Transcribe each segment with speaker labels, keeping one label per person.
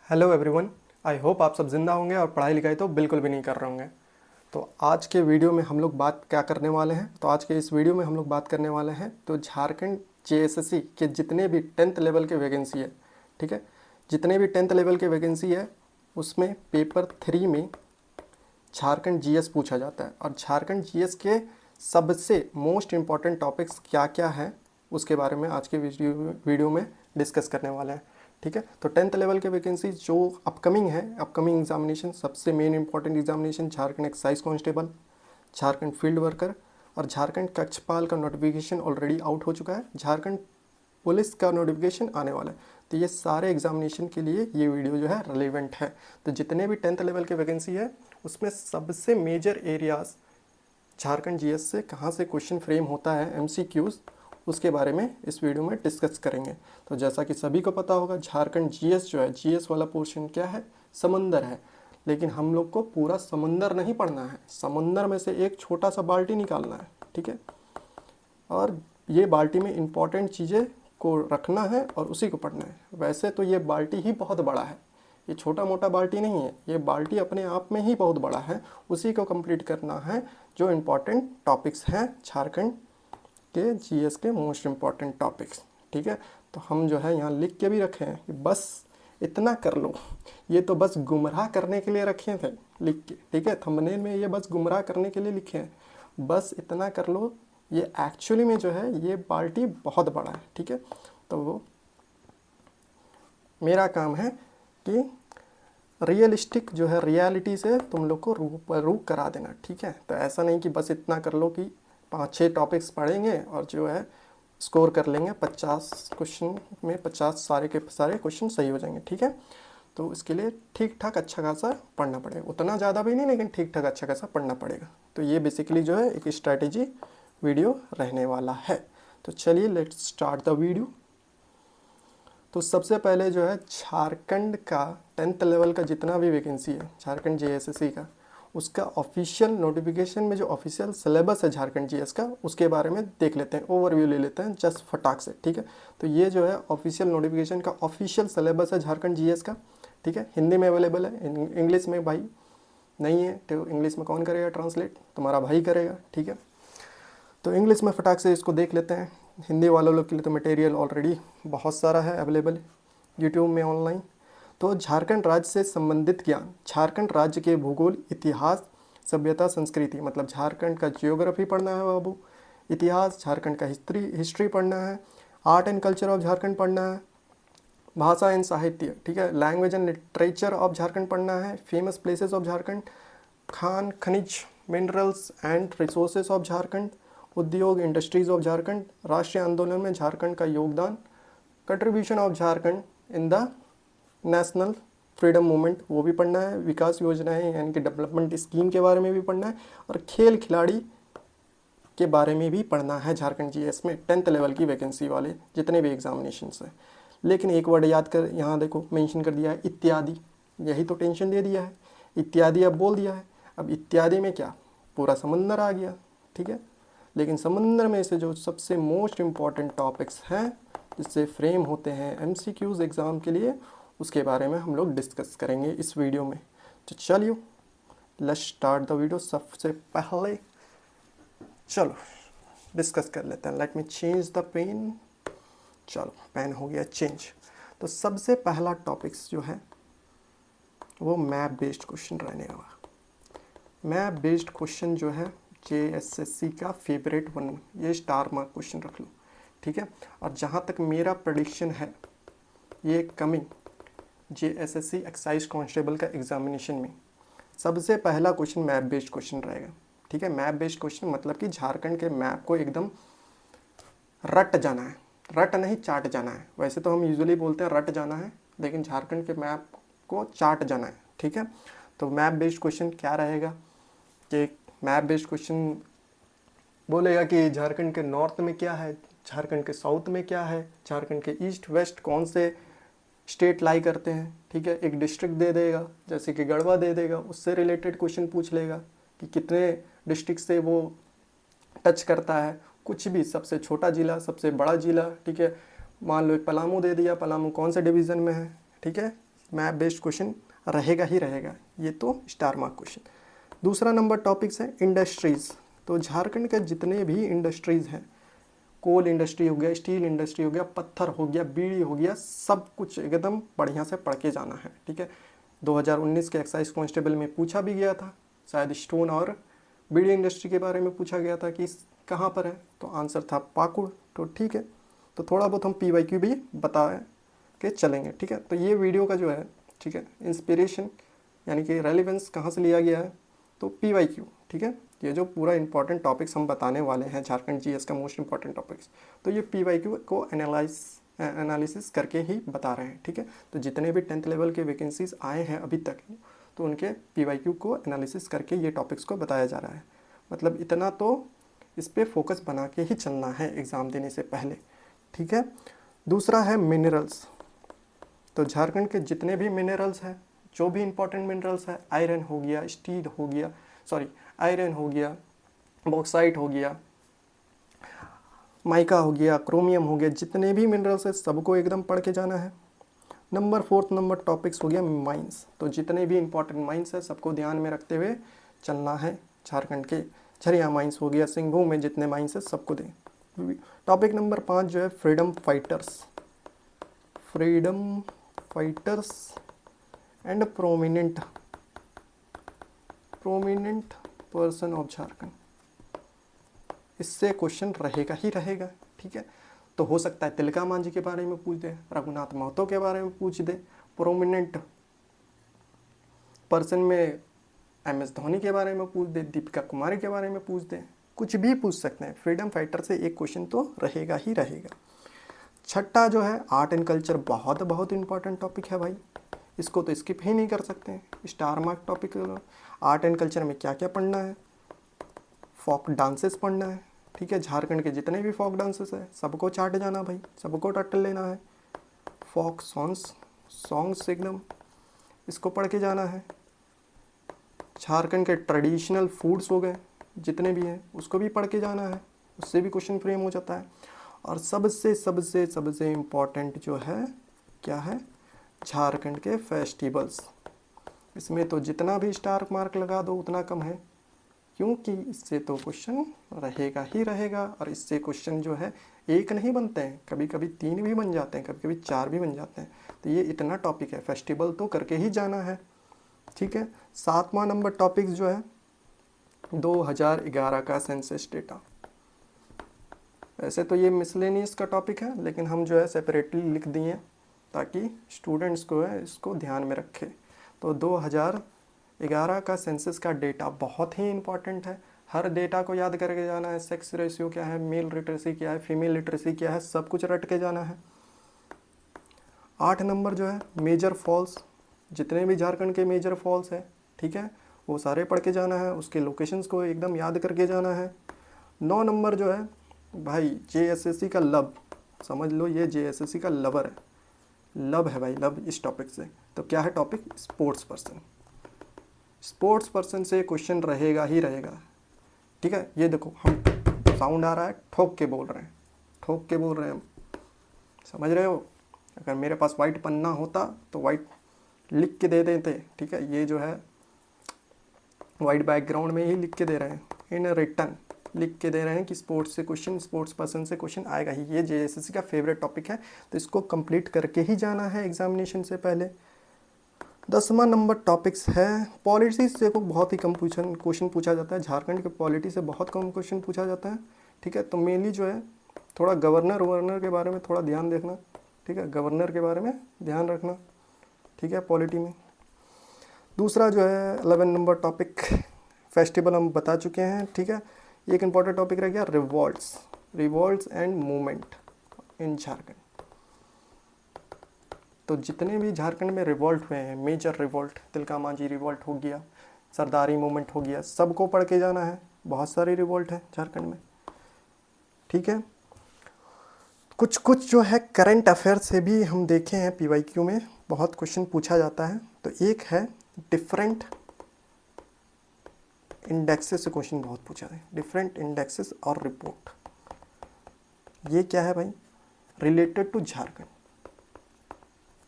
Speaker 1: Hello everyone. I hope आप सब जिंदा होंगे और पढ़ाई लिखाई तो बिल्कुल भी नहीं कर रहे होंगे। तो आज के वीडियो में हम लोग बात क्या करने वाले हैं, तो आज के इस वीडियो में हम लोग बात करने वाले हैं तो झारखंड जेएसएससी के जितने भी 10th लेवल के वैकेंसी है, ठीक है, जितने भी 10th लेवल के वैकेंसी है उसमें पेपर 3 में झारखंड जीएस पूछा जाता है। और झारखंड जीएस के सबसे मोस्ट इम्पॉर्टेंट टॉपिक्स क्या क्या हैं उसके बारे में आज के वीडियो में डिस्कस करने वाले हैं, ठीक है। तो 10th लेवल के वैकेंसी जो अपकमिंग है, अपकमिंग एग्जामिनेशन, सबसे main important examination Jharkhand excise constable, Jharkhand field worker और झारखंड कक्षपाल का नोटिफिकेशन ऑलरेडी आउट हो चुका है। झारखंड पुलिस का नोटिफिकेशन आने वाला है। तो ये सारे एग्जामिनेशन के लिए ये वीडियो जो है रेलिवेंट है। तो जितने भी 10th लेवल के वैकेंसी है उसमें सबसे मेजर एरियाज झारखंड जीएस से कहाँ से क्वेश्चन फ्रेम होता है, एमसीक्यूज़, उसके बारे में इस वीडियो में डिस्कस करेंगे। तो जैसा कि सभी को पता होगा झारखंड जीएस जो है, जीएस वाला पोर्शन क्या है, समंदर है। लेकिन हम लोग को पूरा समंदर नहीं पढ़ना है, समंदर में से एक छोटा सा बाल्टी निकालना है, ठीक है। और ये बाल्टी में इंपॉर्टेंट चीज़ें को रखना है और उसी को पढ़ना है। वैसे तो ये बाल्टी ही बहुत बड़ा है, ये छोटा मोटा बाल्टी नहीं है, ये बाल्टी अपने आप में ही बहुत बड़ा है। उसी को कंप्लीट करना है जो इम्पोर्टेंट टॉपिक्स हैं झारखंड के जीएस के मोस्ट इम्पॉर्टेंट टॉपिक्स, ठीक है। तो हम जो है यहाँ लिख के भी रखे हैं कि बस इतना कर लो। ये तो बस गुमराह करने के लिए रखे थे लिख के, ठीक है। थंबनेल में ये बस गुमराह करने के लिए लिखे हैं, बस इतना कर लो। ये एक्चुअली में जो है ये बाल्टी बहुत बड़ा है, ठीक है। तो वो मेरा काम है कि रियलिस्टिक जो है, रियलिटी से तुम लोग को रू करा देना, ठीक है। तो ऐसा नहीं कि बस इतना कर लो कि 5-6 टॉपिक्स पढ़ेंगे और जो है स्कोर कर लेंगे 50 क्वेश्चन में 50 सारे के सारे क्वेश्चन सही हो जाएंगे, ठीक है। तो इसके लिए ठीक ठाक अच्छा खासा पढ़ना पड़ेगा, उतना ज़्यादा भी नहीं लेकिन ठीक ठाक अच्छा खासा पढ़ना पड़ेगा। तो ये बेसिकली जो है एक स्ट्रैटेजी वीडियो रहने वाला है। तो चलिए लेट्स स्टार्ट द वीडियो। तो सबसे पहले जो है झारखंड का 10th लेवल का जितना भी वैकेंसी है झारखंड जेएसएससी का, उसका ऑफिशियल नोटिफिकेशन में जो ऑफिशियल सिलेबस है झारखंड जीएस का, उसके बारे में देख लेते हैं, ओवरव्यू ले लेते हैं जस्ट फटाक से, ठीक है। तो ये जो है ऑफिशियल नोटिफिकेशन का ऑफिशियल सिलेबस है झारखंड जीएस का, ठीक है। हिंदी में अवेलेबल है, इंग्लिश में भाई नहीं है, तो इंग्लिश में कौन करेगा ट्रांसलेट, तुम्हारा भाई करेगा, ठीक है। तो इंग्लिश में फटाक से इसको देख लेते हैं। हिंदी वालों लोग के लिए तो मटेरियल ऑलरेडी बहुत सारा है अवेलेबल यूट्यूब में ऑनलाइन। तो झारखंड राज्य से संबंधित ज्ञान, झारखंड राज्य के भूगोल, इतिहास, सभ्यता, संस्कृति, मतलब झारखंड का जियोग्राफी पढ़ना है बाबू, इतिहास, झारखंड का हिस्ट्री पढ़ना है, art and culture of Jharkhand पढ़ना है, भाषा एंड साहित्य, ठीक है, language and literature of Jharkhand पढ़ना है, फेमस प्लेसेस ऑफ झारखंड, खान खनिज, minerals and resources of Jharkhand, उद्योग इंडस्ट्रीज ऑफ झारखंड, राष्ट्रीय आंदोलन में झारखंड का योगदान, contribution of Jharkhand in the national freedom movement, वो भी पढ़ना है, विकास योजनाएं यानी कि डेवलपमेंट स्कीम के बारे में भी पढ़ना है, और खेल खिलाड़ी के बारे में भी पढ़ना है झारखंड जीएस में 10th लेवल की वैकेंसी वाले जितने भी एग्जामिनेशन हैं। लेकिन एक वर्ड याद कर, यहाँ देखो मेंशन कर दिया है इत्यादि, यही तो टेंशन दे दिया है, इत्यादि अब बोल दिया है। अब इत्यादि में क्या, पूरा समंदर आ गया, ठीक है। लेकिन समंदर में से जो सबसे मोस्ट इम्पॉर्टेंट टॉपिक्स हैं जिससे फ्रेम होते हैं एमसीक्यूज़ एग्ज़ाम के लिए, उसके बारे में हम लोग डिस्कस करेंगे इस वीडियो में। तो चलिए लेट्स स्टार्ट द वीडियो। सबसे पहले चलो डिस्कस कर लेते हैं। Let me change the pen. चलो पेन हो गया चेंज। तो सबसे पहला टॉपिक्स जो है वो मैप बेस्ड क्वेश्चन रहने वाला। मैप बेस्ड क्वेश्चन जो है जेएसएससी का फेवरेट वन, ये स्टार मार्क क्वेश्चन रख लो, ठीक है। और जहाँ तक मेरा प्रेडिक्शन है, ये कमिंग जेएसएससी एक्साइज कांस्टेबल का एग्जामिनेशन में सबसे पहला क्वेश्चन मैप बेस्ड क्वेश्चन रहेगा, ठीक है। मैप बेस्ड क्वेश्चन मतलब कि झारखंड के मैप को एकदम रट जाना है, रट नहीं चाट जाना है। वैसे तो हम यूजुअली बोलते हैं रट जाना है, लेकिन झारखंड के मैप को चाट जाना है, ठीक है। तो मैप बेस्ड क्वेश्चन क्या रहेगा कि मैप बेस्ड क्वेश्चन बोलेगा कि झारखंड के नॉर्थ में क्या है, झारखंड के साउथ में क्या है, झारखंड के ईस्ट वेस्ट कौन से स्टेट लाई करते हैं, ठीक है। एक डिस्ट्रिक्ट दे देगा, जैसे कि गढ़वा दे देगा, उससे रिलेटेड क्वेश्चन पूछ लेगा कि कितने डिस्ट्रिक्ट से वो टच करता है, कुछ भी, सबसे छोटा जिला, सबसे बड़ा जिला, ठीक है। मान लो एक पलामू दे दिया, पलामू कौन से डिवीज़न में है, ठीक है, मैप बेस्ड क्वेश्चन रहेगा ही रहेगा, ये तो स्टार मार्क क्वेश्चन। दूसरा नंबर टॉपिक्स है इंडस्ट्रीज़। तो झारखंड के जितने भी इंडस्ट्रीज़ हैं, कोल इंडस्ट्री हो गया, स्टील इंडस्ट्री हो गया, पत्थर हो गया, बीड़ी हो गया, सब कुछ एकदम बढ़िया से पढ़ के जाना है, ठीक है। 2019 के एक्साइज कांस्टेबल में पूछा भी गया था, शायद स्टोन और बीड़ी इंडस्ट्री के बारे में पूछा गया था कि कहाँ पर है, तो आंसर था पाकुड़। तो ठीक है, तो थोड़ा बहुत हम PYQ भी बता के चलेंगे, ठीक है। तो ये वीडियो का जो है, ठीक है, इंस्पिरेशन यानी कि रेलिवेंस कहाँ से लिया गया है, तो PYQ, ठीक है। ये जो पूरा इंपॉर्टेंट टॉपिक्स हम बताने वाले हैं, झारखंड GS का मोस्ट इंपॉर्टेंट टॉपिक्स, तो ये PYQ को एनालिसिस करके ही बता रहे हैं, ठीक है। तो जितने भी 10th लेवल के वैकेंसीज आए हैं अभी तक, तो उनके PYQ को एनालिसिस करके ये टॉपिक्स को बताया जा रहा है। मतलब इतना तो इस पर फोकस बना के ही चलना है एग्ज़ाम देने से पहले, ठीक है। दूसरा है मिनरल्स। तो झारखंड के जितने भी मिनरल्स हैं, जो भी इंपॉर्टेंट मिनरल्स है, आयरन हो गया, स्टील हो गया, आयरन हो गया, बॉक्साइट हो गया, माइका हो गया, क्रोमियम हो गया, जितने भी मिनरल्स है सबको एकदम पढ़ के जाना है। फोर्थ नंबर टॉपिक्स हो गया माइंस। तो जितने भी इंपॉर्टेंट माइंस है सबको ध्यान में रखते हुए चलना है। झारखंड के झरिया माइंस हो गया, सिंहभूम में जितने माइंस है सबको दें। टॉपिक नंबर 5 जो है freedom fighters and prominent person of Jharkhand. इससे क्वेश्चन रहेगा ही रहेगा, ठीक है। तो हो सकता है तिलका मांझी के बारे में पूछ दे, रघुनाथ महतो के बारे में पूछ दे, प्रोमिनेंट पर्सन में MS धोनी के बारे में पूछ दे, दीपिका कुमारी के बारे में पूछ दे, कुछ भी पूछ सकते हैं। फ्रीडम फाइटर से एक क्वेश्चन तो रहेगा ही रहेगा। छठा जो है आर्ट एंड कल्चर, बहुत इंपॉर्टेंट टॉपिक है भाई, इसको तो स्किप ही नहीं कर सकते हैं, star mark topic. Art and culture में क्या क्या पढ़ना है, फोक डांसेस पढ़ना है, ठीक है। झारखंड के जितने भी फोक डांसेस है सबको चाट जाना भाई, सबको टट्टल लेना है। फोक सॉन्ग्स एकदम इसको पढ़ के जाना है। झारखंड के ट्रेडिशनल फूड्स हो गए जितने भी हैं उसको भी पढ़ के जाना है, उससे भी क्वेश्चन फ्रेम हो जाता है। और सबसे इम्पॉर्टेंट जो है क्या है, झारखंड के फेस्टिवल्स। इसमें तो जितना भी स्टार मार्क लगा दो उतना कम है, क्योंकि इससे तो क्वेश्चन रहेगा ही रहेगा। और इससे क्वेश्चन जो है एक नहीं बनते हैं, कभी कभी 3 भी बन जाते हैं, कभी कभी 4 भी बन जाते हैं। तो ये इतना टॉपिक है, फेस्टिवल तो करके ही जाना है, ठीक है। 7वां नंबर टॉपिक जो है 2011 का सेंसस डेटा। वैसे तो ये मिसलेनियस का टॉपिक है, लेकिन हम जो है सेपरेटली लिख दिए ताकि स्टूडेंट्स को है इसको ध्यान में रखे। तो 2011 का सेंसस का डेटा बहुत ही इंपॉर्टेंट है, हर डेटा को याद करके जाना है। सेक्स रेशियो क्या है, मेल लिटरेसी क्या है, फीमेल लिटरेसी क्या है, सब कुछ रट के जाना है। 8 नंबर जो है मेजर फॉल्स, जितने भी झारखंड के मेजर फॉल्स है, ठीक है, वो सारे पढ़ के जाना है, उसके लोकेशंस को एकदम याद करके जाना है। 9 नंबर जो है भाई JSSC का लब, समझ लो ये JSSC का लवर है, लब है भाई, लब इस टॉपिक से। तो क्या है टॉपिक, स्पोर्ट्स पर्सन से क्वेश्चन रहेगा ही रहेगा, ठीक है। ये देखो हम साउंड आ रहा है, ठोक के बोल रहे हैं हम, समझ रहे हो। अगर मेरे पास वाइट पन्ना होता तो वाइट लिख के दे देते, ठीक है। ये जो है वाइट बैकग्राउंड में ही लिख के दे रहे हैं, इन रिटर्न लिख के दे रहे हैं कि स्पोर्ट्स पर्सन से क्वेश्चन आएगा ही। ये JSSC का फेवरेट टॉपिक है, तो इसको कंप्लीट करके ही जाना है एग्जामिनेशन से पहले। 10वां नंबर टॉपिक्स है पॉलिटी से, को बहुत ही कम क्वेश्चन पूछा जाता है। झारखंड के पॉलिटी से बहुत कम क्वेश्चन पूछा जाता है, ठीक है। तो मेनली जो है थोड़ा गवर्नर के बारे में थोड़ा ध्यान देखना, ठीक है, गवर्नर के बारे में ध्यान रखना, ठीक है, पॉलिटी में। दूसरा जो है 11 नंबर टॉपिक फेस्टिवल हम बता चुके हैं, ठीक है। एक इंपॉर्टेंट टॉपिक रह गया revolts and movement in Jharkhand. तो जितने भी झारखंड में रिवॉल्ट हुए हैं, major revolt, Tilka Manjhi revolt हो गया, सरदारी मूवमेंट हो गया, सबको पढ़ के जाना है। बहुत सारी रिवॉल्ट है झारखंड में, ठीक है। कुछ जो है करंट अफेयर से भी हम देखे हैं, PYQ में बहुत क्वेश्चन पूछा जाता है। तो एक है डिफरेंट इंडेक्सेस से क्वेश्चन बहुत पूछा है, डिफरेंट इंडेक्सेस और रिपोर्ट। ये क्या है भाई, रिलेटेड टू झारखंड,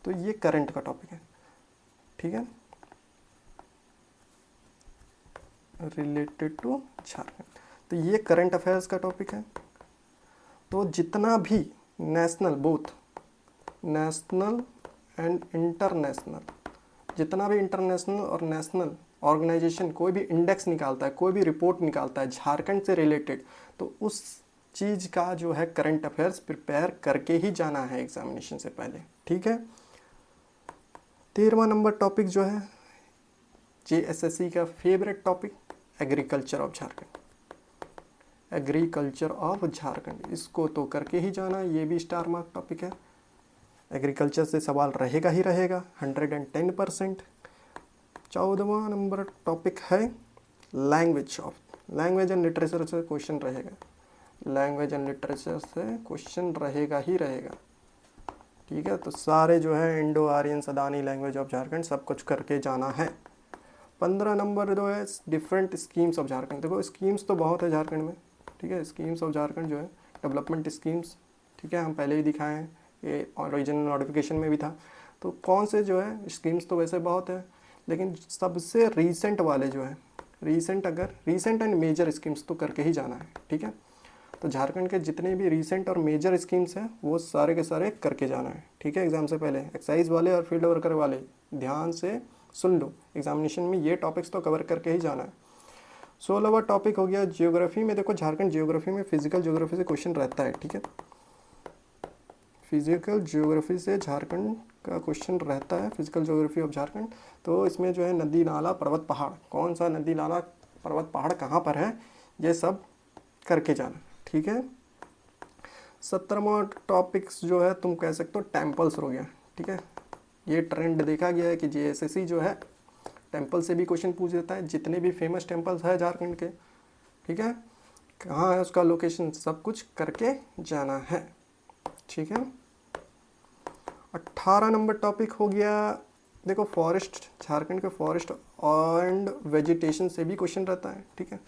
Speaker 1: तो ये करंट का टॉपिक है। ठीक है, रिलेटेड टू झारखंड। तो ये करंट अफेयर्स का टॉपिक है। तो जितना भी national, both national and international, जितना भी इंटरनेशनल और नेशनल ऑर्गेनाइजेशन कोई भी इंडेक्स निकालता है, कोई भी रिपोर्ट निकालता है झारखंड से रिलेटेड, तो उस चीज़ का जो है करंट अफेयर्स प्रिपेयर करके ही जाना है एग्जामिनेशन से पहले, ठीक है। 13वां नंबर टॉपिक जो है JSSC का favourite topic, agriculture of Jharkhand. Agriculture of Jharkhand, इसको तो करके ही जाना, ये भी स्टार मार्क टॉपिक है। एग्रीकल्चर से सवाल रहेगा ही रहेगा 110%। 14वां नंबर टॉपिक है लैंग्वेज एंड लिटरेचर से क्वेश्चन रहेगा। लैंग्वेज एंड लिटरेचर से क्वेश्चन रहेगा ही रहेगा, ठीक है। तो सारे जो है Indo Aryan Sadani language of Jharkhand सब कुछ करके जाना है। 15 नंबर जो है डिफरेंट स्कीम्स ऑफ झारखंड। देखो स्कीम्स तो बहुत है झारखंड में, ठीक है। स्कीम्स ऑफ झारखंड जो है डेवलपमेंट स्कीम्स, ठीक है, हम पहले ही दिखाए हैं, ये ओरिजिनल नोटिफिकेशन में भी था। तो कौन से जो है स्कीम्स तो वैसे बहुत है, लेकिन सबसे रीसेंट वाले जो है, रीसेंट एंड मेजर स्कीम्स तो करके ही जाना है, ठीक है। तो झारखंड के जितने भी रीसेंट और मेजर स्कीम्स हैं वो सारे के सारे करके जाना है, ठीक है। एग्जाम से पहले एक्साइज वाले और फील्ड वर्कर वाले ध्यान से सुन लो, एग्जामिनेशन में ये टॉपिक्स तो कवर करके ही जाना है। 16वां टॉपिक हो गया जियोग्राफी में। देखो झारखंड जियोग्राफी में फिजिकल जियोग्राफी से क्वेश्चन रहता है, ठीक है। फिजिकल जियोग्राफी से झारखंड का क्वेश्चन रहता है, फिजिकल जियोग्राफी ऑफ झारखंड। तो इसमें जो है नदी नाला पर्वत पहाड़, कौन सा नदी नाला पर्वत पहाड़ कहाँ पर है, ये सब करके जाना, ठीक है। 17वां टॉपिक्स जो है तुम कह सकते हो टेम्पल्स हो गया, ठीक है। ये ट्रेंड देखा गया है कि JSSC जो है टेम्पल से भी क्वेश्चन पूछ देता है। जितने भी फेमस टेम्पल्स है झारखंड के, ठीक है, कहाँ है उसका लोकेशन, सब कुछ करके जाना है, ठीक है। 18 नंबर टॉपिक हो गया, देखो फॉरेस्ट, झारखंड के फॉरेस्ट एंड वेजिटेशन से भी क्वेश्चन रहता है, ठीक है।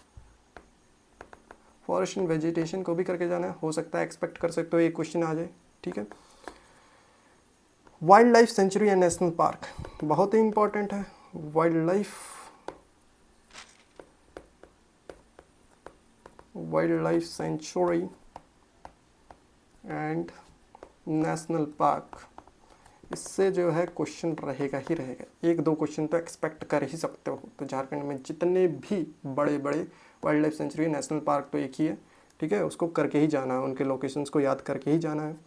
Speaker 1: फॉरेस्ट एंड वेजिटेशन को भी करके जाना है, हो सकता है एक्सपेक्ट कर सकते हो एक क्वेश्चन आ जाए, ठीक है। Wild life sanctuary and national park बहुत ही इंपॉर्टेंट है। Wild life sanctuary and national park, इससे जो है क्वेश्चन रहेगा ही रहेगा, एक दो क्वेश्चन तो एक्सपेक्ट कर ही सकते हो। तो झारखंड में जितने भी बड़े बड़े wild life sanctuary national park तो एक ही है, ठीक है, उसको करके ही जाना है, उनके लोकेशंस को याद करके ही जाना है।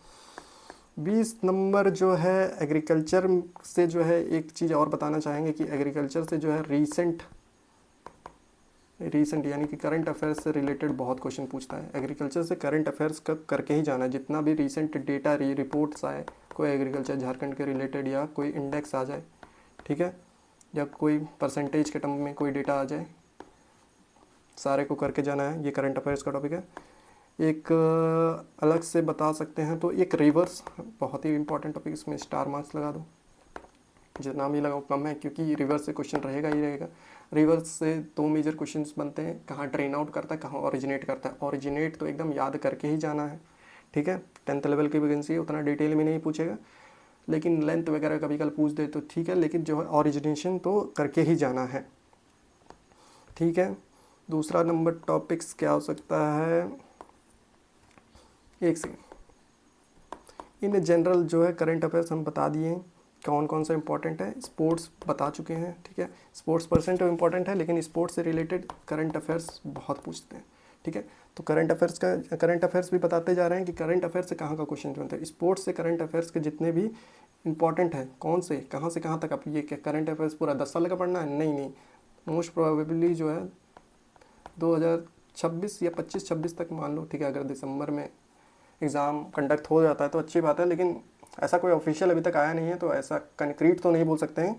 Speaker 1: 20 नंबर जो है एग्रीकल्चर से जो है एक चीज़ और बताना चाहेंगे कि एग्रीकल्चर से जो है रीसेंट यानी कि करंट अफेयर्स से रिलेटेड बहुत क्वेश्चन पूछता है। एग्रीकल्चर से करंट अफेयर्स का करके ही जाना है, जितना भी रीसेंट डेटा रिपोर्ट्स आए, कोई एग्रीकल्चर झारखंड के रिलेटेड या कोई इंडेक्स आ जाए, ठीक है, या कोई परसेंटेज के टर्म में कोई डेटा आ जाए, सारे को करके जाना है। ये करंट अफेयर्स का टॉपिक है। एक अलग से बता सकते हैं तो एक रिवर्स, बहुत ही इंपॉर्टेंट टॉपिक, इसमें स्टार मार्क्स लगा दो, जितना भी लगाओ कम है, क्योंकि रिवर्स से क्वेश्चन रहेगा ही रहेगा। रिवर्स से 2 मेजर क्वेश्चंस बनते हैं, कहाँ ड्रेन आउट करता है, कहाँ ओरिजिनेट करता है। ओरिजिनेट तो एकदम याद करके ही जाना है, ठीक है। 10th लेवल की वैकेंसी है, उतना डिटेल में नहीं पूछेगा, लेकिन लेंथ वगैरह कभी कल पूछ दे तो ठीक है, लेकिन जो है ओरिजिनेशन तो करके ही जाना है, ठीक है। दूसरा नंबर टॉपिक्स क्या हो सकता है, एक सेकेंड, इन जनरल जो है करंट अफेयर्स हम बता दिए हैं कौन कौन सा इंपॉर्टेंट है। स्पोर्ट्स बता चुके हैं, ठीक है, स्पोर्ट्स परसेंट तो इंपॉर्टेंट है, लेकिन स्पोर्ट्स से रिलेटेड करंट अफेयर्स बहुत पूछते हैं, ठीक है। तो करंट अफेयर्स भी बताते जा रहे हैं कि करंट अफेयर्स से कहाँ का क्वेश्चन बनता है। स्पोर्ट्स से करंट अफेयर्स के जितने भी इंपॉर्टेंट है, कौन से कहाँ से कहाँ तक, अब ये करंट अफेयर्स पूरा 10 साल का पढ़ना है, नहीं, मोस्ट प्रोबेबली जो है 2026 या 25-26 तक मान लो, ठीक है। अगर दिसंबर में एग्ज़ाम कंडक्ट हो जाता है तो अच्छी बात है, लेकिन ऐसा कोई ऑफिशियल अभी तक आया नहीं है, तो ऐसा कंक्रीट तो नहीं बोल सकते हैं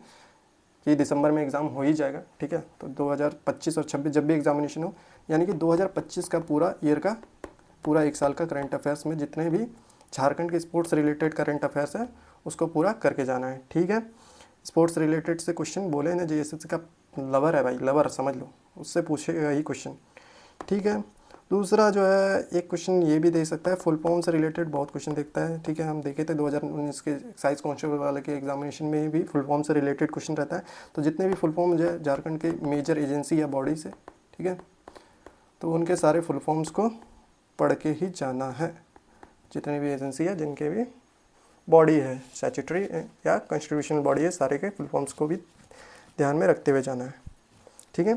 Speaker 1: कि दिसंबर में एग्ज़ाम हो ही जाएगा, ठीक है। तो 2025 और 26 जब भी एग्जामिनेशन हो, यानी कि 2025 का पूरा ईयर का पूरा 1 साल का करंट अफेयर्स में जितने भी झारखंड के स्पोर्ट्स रिलेटेड करंट अफेयर्स है उसको पूरा करके जाना है, ठीक है। स्पोर्ट्स रिलेटेड से क्वेश्चन बोले ना, JSSC का लवर है भाई, लवर समझ लो, उससे पूछेगा ही क्वेश्चन, ठीक है। दूसरा जो है एक क्वेश्चन ये भी दे सकता है, फुल फॉर्म से रिलेटेड बहुत क्वेश्चन देखता है, ठीक है। हम देखे थे 2019 के एक्साइज कांस्टेबल वाले के एग्जामिनेशन में भी फुल फॉर्म से रिलेटेड क्वेश्चन रहता है। तो जितने भी फुल फॉर्म जो है झारखंड के मेजर एजेंसी या बॉडी से, ठीक है, तो उनके सारे फुल फॉर्म्स को पढ़ के ही जाना है। जितनी भी एजेंसी है, जिनके भी बॉडी है, स्टैट्यूटरी या कॉन्स्टिट्यूशनल बॉडी है, सारे के फुल फॉर्म्स को भी ध्यान में रखते हुए जाना है, ठीक है।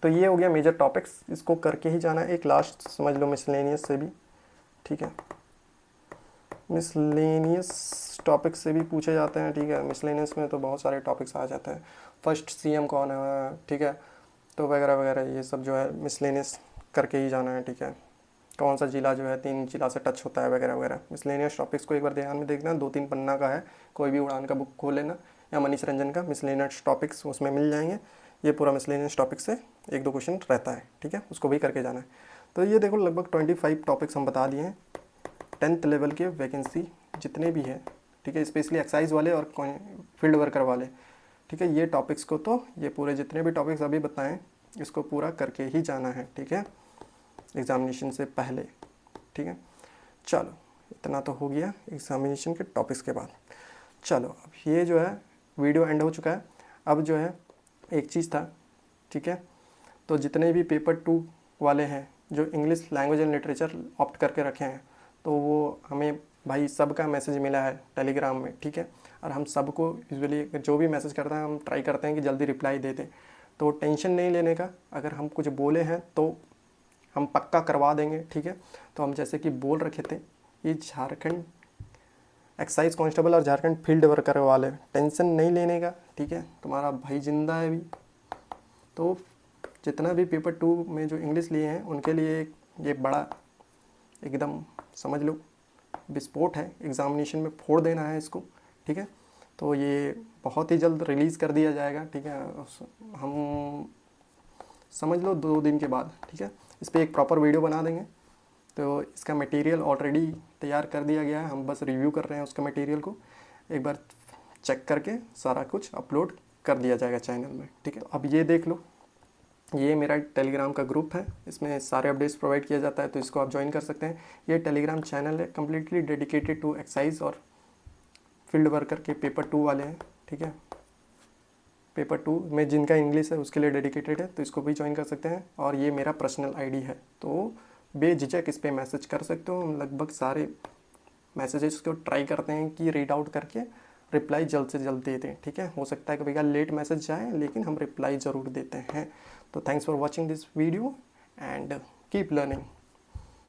Speaker 1: तो ये हो गया मेजर टॉपिक्स, इसको करके ही जाना है। एक लास्ट समझ लो मिसलेनियस से भी, ठीक है, मिसलेनियस टॉपिक से भी पूछे जाते हैं, ठीक है। मिसलेनियस में तो बहुत सारे टॉपिक्स आ जाते हैं, फर्स्ट सीएम कौन है, ठीक है, तो वगैरह वगैरह ये सब जो है मिसलेनियस करके ही जाना है, ठीक है। कौन सा जिला जो है 3 जिला से टच होता है वगैरह वगैरह। मिसलेनियस टॉपिक्स को एक बार ध्यान में देखना, 2-3 पन्ना का है, कोई भी उड़ान का बुक खोल लेना या मनीष रंजन का मिसलेनियस टॉपिक्स, उसमें मिल जाएंगे। ये पूरा मिसलेनियस टॉपिक से 1-2 क्वेश्चन रहता है, ठीक है, उसको भी करके जाना है। तो ये देखो लगभग 25 टॉपिक्स हम बता दिए हैं 10th लेवल के वैकेंसी जितने भी हैं, ठीक है, स्पेशली एक्साइज वाले और फील्ड वर्कर वाले, ठीक है। ये टॉपिक्स को तो ये पूरे जितने भी टॉपिक्स अभी बताएं इसको पूरा करके ही जाना है, ठीक है, एग्ज़ामिनेशन से पहले, ठीक है। चलो इतना तो हो गया एग्ज़ामिनेशन के टॉपिक्स के बाद। चलो अब ये जो है वीडियो एंड हो चुका है। अब जो है एक चीज़ था, ठीक है, तो जितने भी पेपर 2 वाले हैं जो English language and literature opt करके रखे हैं, तो वो हमें भाई सबका मैसेज मिला है टेलीग्राम में, ठीक है। और हम सबको यूजुअली जो भी मैसेज करता है हम ट्राई करते हैं कि जल्दी रिप्लाई दे दें। तो टेंशन नहीं लेने का, अगर हम कुछ बोले हैं तो हम पक्का करवा देंगे, ठीक है। तो हम जैसे कि बोल रखे थे, ये झारखंड एक्साइज कांस्टेबल और झारखंड फील्ड वर्कर वाले, टेंशन नहीं लेने का, ठीक है, तुम्हारा भाई जिंदा है अभी। तो जितना भी पेपर 2 में जो इंग्लिश लिए हैं उनके लिए ये बड़ा एकदम समझ लो विस्फोट है, एग्ज़ामिनेशन में फोड़ देना है इसको, ठीक है। तो ये बहुत ही जल्द रिलीज़ कर दिया जाएगा, ठीक है, हम समझ लो 2 दिन के बाद, ठीक है। इस पर एक प्रॉपर वीडियो बना देंगे। तो इसका मटेरियल ऑलरेडी तैयार कर दिया गया है, हम बस रिव्यू कर रहे हैं उसका मटेरियल को, एक बार चेक करके सारा कुछ अपलोड कर दिया जाएगा चैनल में, ठीक है। अब ये देख लो, ये मेरा टेलीग्राम का ग्रुप है, इसमें सारे अपडेट्स प्रोवाइड किया जाता है, तो इसको आप ज्वाइन कर सकते हैं। ये टेलीग्राम चैनल है कम्प्लीटली डेडिकेटेड टू एक्साइज और फील्ड वर्कर के पेपर 2 वाले हैं, ठीक है। पेपर 2 में जिनका इंग्लिश है उसके लिए डेडिकेटेड है, तो इसको भी ज्वाइन कर सकते हैं। और ये मेरा पर्सनल आईडी है, तो बेझिझक इस पर मैसेज कर सकते हो। हम लगभग सारे मैसेजेस को ट्राई करते हैं कि रीड आउट करके रिप्लाई जल्द से जल्द दे दें, ठीक है। हो सकता है कभी कभी लेट मैसेज जाए, लेकिन हम रिप्लाई ज़रूर देते हैं। तो thanks for watching this video and keep learning.